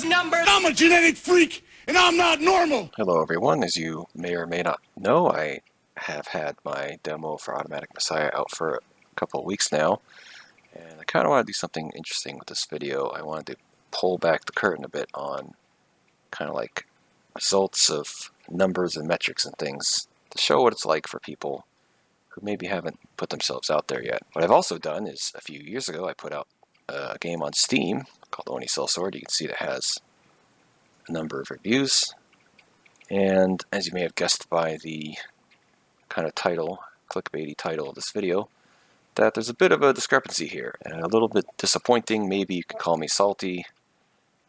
numbers. I'm a genetic freak, and I'm not normal. Hello everyone, as you may or may not know, I have had my demo for Automatic Messiah out for a couple of weeks now, and I kind of want to do something interesting with this video. I wanted to pull back the curtain a bit on kind of like results of numbers and metrics and things to show what it's like for people who maybe haven't put themselves out there yet. What I've also done is, a few years ago, I put out a game on Steam called Oni Sellsword. You can see it has a number of reviews. And as you may have guessed by the kind of title, clickbaity title of this video, that there's a bit of a discrepancy here, and a little bit disappointing. Maybe you could call me salty.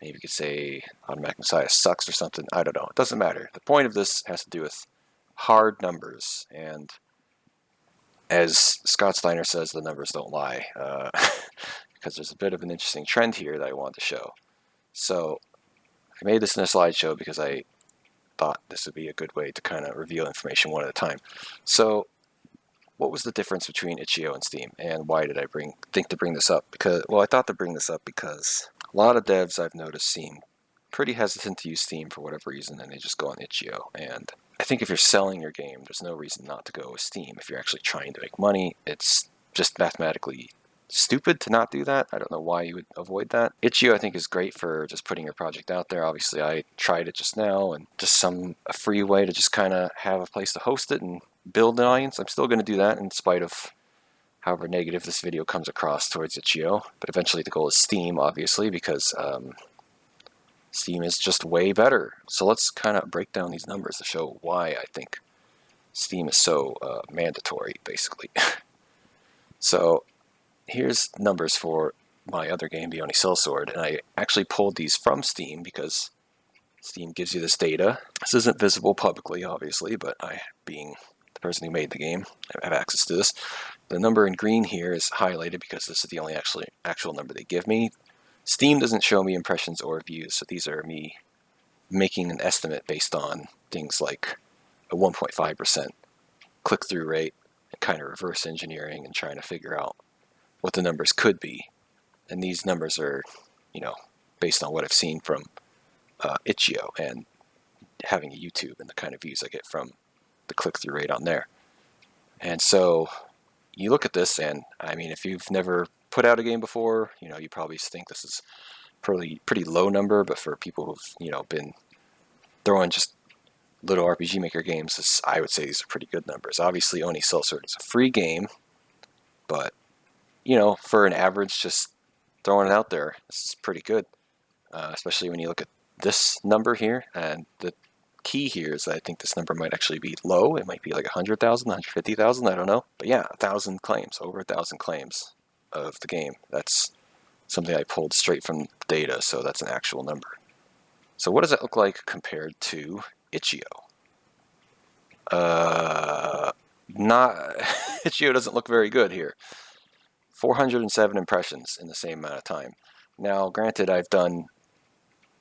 Maybe you could say Automatic Messiah sucks or something. I don't know. It doesn't matter. The point of this has to do with hard numbers, and as Scott Steiner says, the numbers don't lie, because there's a bit of an interesting trend here that I want to show. So I made this in a slideshow because I thought this would be a good way to kind of reveal information one at a time. So what was the difference between itch.io and Steam, and why did I think to bring this up? Because, well, I thought to bring this up because a lot of devs I've noticed seem pretty hesitant to use Steam for whatever reason, and they just go on itch.io. And I think if you're selling your game, there's no reason not to go with Steam. If you're actually trying to make money, it's just mathematically stupid to not do that. I don't know why you would avoid that. Itch.io I think is great for just putting your project out there. Obviously I tried it just now, and just a free way to just kind of have a place to host it and build an audience. I'm still going to do that in spite of however negative this video comes across towards itch.io. But eventually the goal is Steam, obviously, because Steam is just way better. So let's kind of break down these numbers to show why I think Steam is so mandatory, basically. So here's numbers for my other game, the Oni Sellsword, and I actually pulled these from Steam because Steam gives you this data. This isn't visible publicly, obviously, but I, being the person who made the game, I have access to this. The number in green here is highlighted because this is the only actual number they give me. Steam doesn't show me impressions or views, so these are me making an estimate based on things like a 1.5% click-through rate, and kind of reverse engineering and trying to figure out what the numbers could be. And these numbers are, based on what I've seen from itch.io and having a YouTube and the kind of views I get from the click-through rate on there. And so you look at this, and I mean, if you've never put out a game before, you probably think this is pretty low number, but for people who've, been throwing just little RPG Maker games, I would say these are pretty good numbers. Obviously, Oni Sellsword is a free game, but for an average, just throwing it out there, this is pretty good, especially when you look at this number here. And the key here is that I think this number might actually be low. It might be like 100,000, 150,000, I don't know. But yeah, 1,000 claims, over 1,000 claims of the game. That's something I pulled straight from the data, so that's an actual number. So what does that look like compared to itch.io? itch.io doesn't look very good here. 407 impressions in the same amount of time. Now, granted, I've done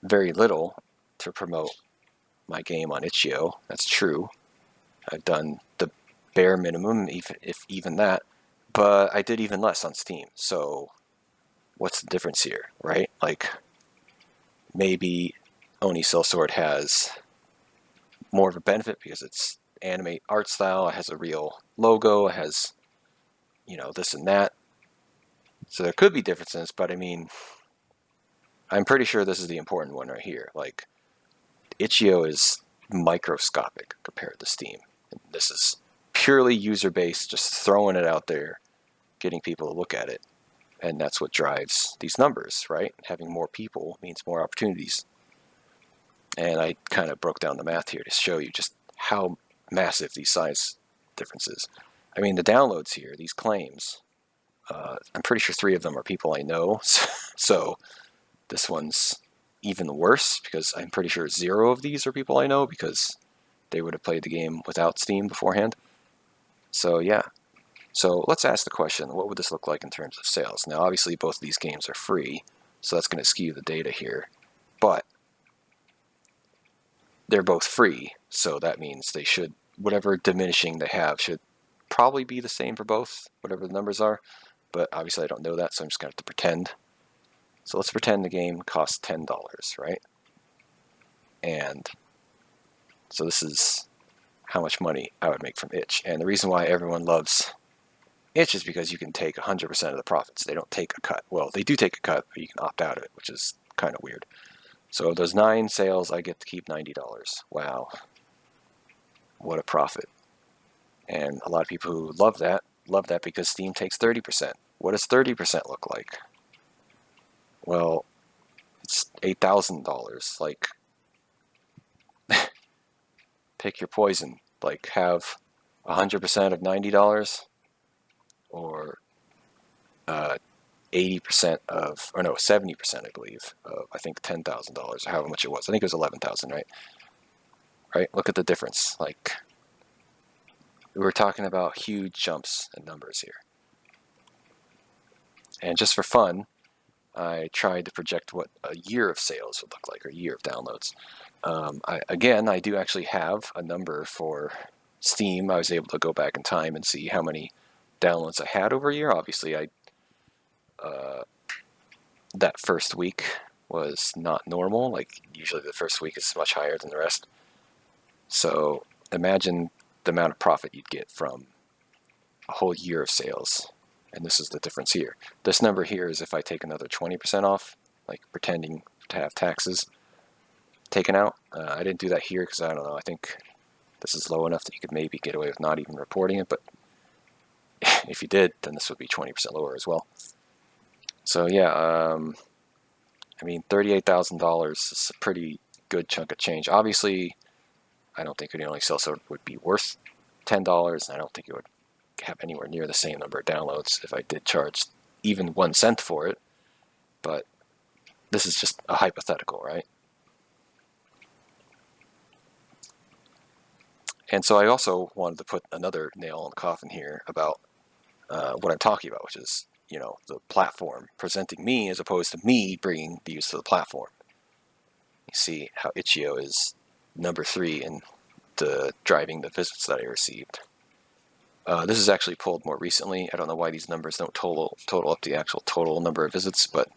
very little to promote my game on itch.io. That's true. I've done the bare minimum, if even that, but I did even less on Steam. So what's the difference here, right? Like, maybe Oni Sellsword has more of a benefit because it's anime art style, it has a real logo, it has, this and that. So there could be differences, but I mean, I'm pretty sure this is the important one right here. Like, itch.io is microscopic compared to Steam. And this is purely user-based, just throwing it out there, getting people to look at it. And that's what drives these numbers, right? Having more people means more opportunities. And I kind of broke down the math here to show you just how massive these size differences. I mean, the downloads here, these claims, I'm pretty sure 3 of them are people I know. So this one's even worse because I'm pretty sure 0 of these are people I know because they would have played the game without Steam beforehand. So yeah. So let's ask the question, what would this look like in terms of sales? Now, obviously, both of these games are free, so that's going to skew the data here. But they're both free, so that means they should, whatever diminishing they have should probably be the same for both, whatever the numbers are. But obviously I don't know that, so I'm just going to have to pretend. So let's pretend the game costs $10, right? And so this is how much money I would make from itch. And the reason why everyone loves itch is because you can take 100% of the profits. They don't take a cut. Well, they do take a cut, but you can opt out of it, which is kind of weird. So those 9 sales, I get to keep $90. Wow. What a profit. And a lot of people who love that because Steam takes 30%. What does 30% look like? Well, it's $8,000. Like, pick your poison. Like, have 100% of $90 or 80% of, or no, 70%, I believe, of, I think, $10,000 or however much it was. I think it was 11,000, right? Right? Look at the difference. Like, we're talking about huge jumps in numbers here. And just for fun, I tried to project what a year of sales would look like, or a year of downloads. I do actually have a number for Steam. I was able to go back in time and see how many downloads I had over a year. Obviously, that first week was not normal. Like, usually the first week is much higher than the rest. So imagine the amount of profit you'd get from a whole year of sales. And this is the difference here. This number here is if I take another 20% off, like pretending to have taxes taken out. I didn't do that here because I don't know. I think this is low enough that you could maybe get away with not even reporting it. But if you did, then this would be 20% lower as well. So yeah, I mean, $38,000 is a pretty good chunk of change. Obviously, I don't think an only sale would be worth $10, and I don't think it would have anywhere near the same number of downloads if I did charge even 1 cent for it. But this is just a hypothetical, right? And so I also wanted to put another nail in the coffin here about what I'm talking about, which is, you know, the platform presenting me as opposed to me bringing views to the platform. You see how Itch.io is number 3 in the driving the visits that I received. This is actually pulled more recently. I don't know why these numbers don't total up the actual total number of visits, but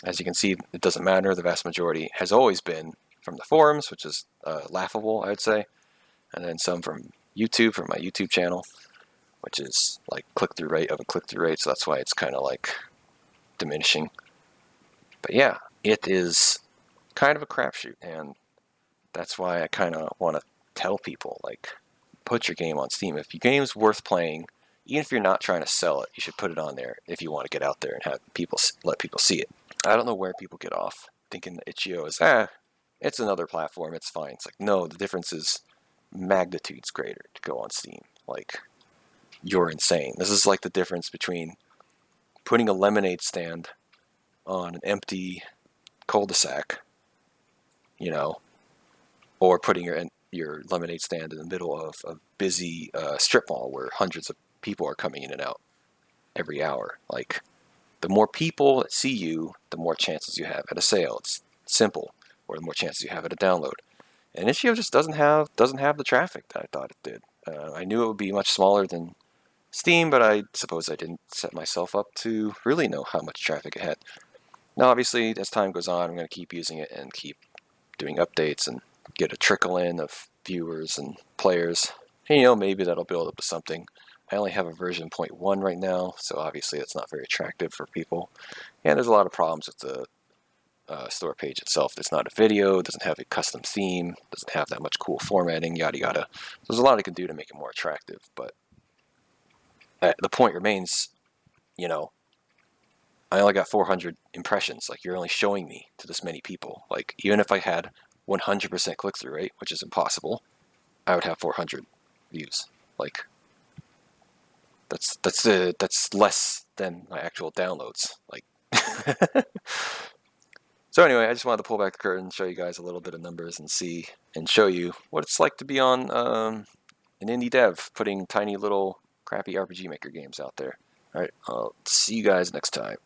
as you can see, it doesn't matter. The vast majority has always been from the forums, which is laughable, I would say, and then some from YouTube, from my YouTube channel, which is like click-through rate of a click-through rate, so that's why it's kind of like diminishing. But yeah, it is kind of a crapshoot, and that's why I kind of want to tell people, like, put your game on Steam. If your game's worth playing, even if you're not trying to sell it, you should put it on there if you want to get out there and have people let people see it. I don't know where people get off thinking that Itch.io is, it's another platform, it's fine. It's like, no, the difference is magnitudes greater to go on Steam. Like, you're insane. This is like the difference between putting a lemonade stand on an empty cul-de-sac, you know, or putting your lemonade stand in the middle of a busy strip mall where hundreds of people are coming in and out every hour. Like, the more people that see you, the more chances you have at a sale. It's simple. Or the more chances you have at a download. And Itch.io just doesn't have the traffic that I thought it did. I knew it would be much smaller than Steam, but I suppose I didn't set myself up to really know how much traffic it had. Now, obviously, as time goes on, I'm going to keep using it and keep doing updates and get a trickle in of viewers and players. And, you know, maybe that'll build up to something. I only have a version 0.1 right now, so obviously that's not very attractive for people. And there's a lot of problems with the store page itself. It's not a video, doesn't have a custom theme, doesn't have that much cool formatting, yada yada. There's a lot I can do to make it more attractive, but the point remains, you know, I only got 400 impressions. Like, you're only showing me to this many people. Like, even if I had 100% click-through rate, which is impossible, I would have 400 views. Like, that's less than my actual downloads. Like, so anyway, I just wanted to pull back the curtain, show you guys a little bit of numbers, and show you what it's like to be on an indie dev, putting tiny little crappy RPG Maker games out there. All right, I'll see you guys next time.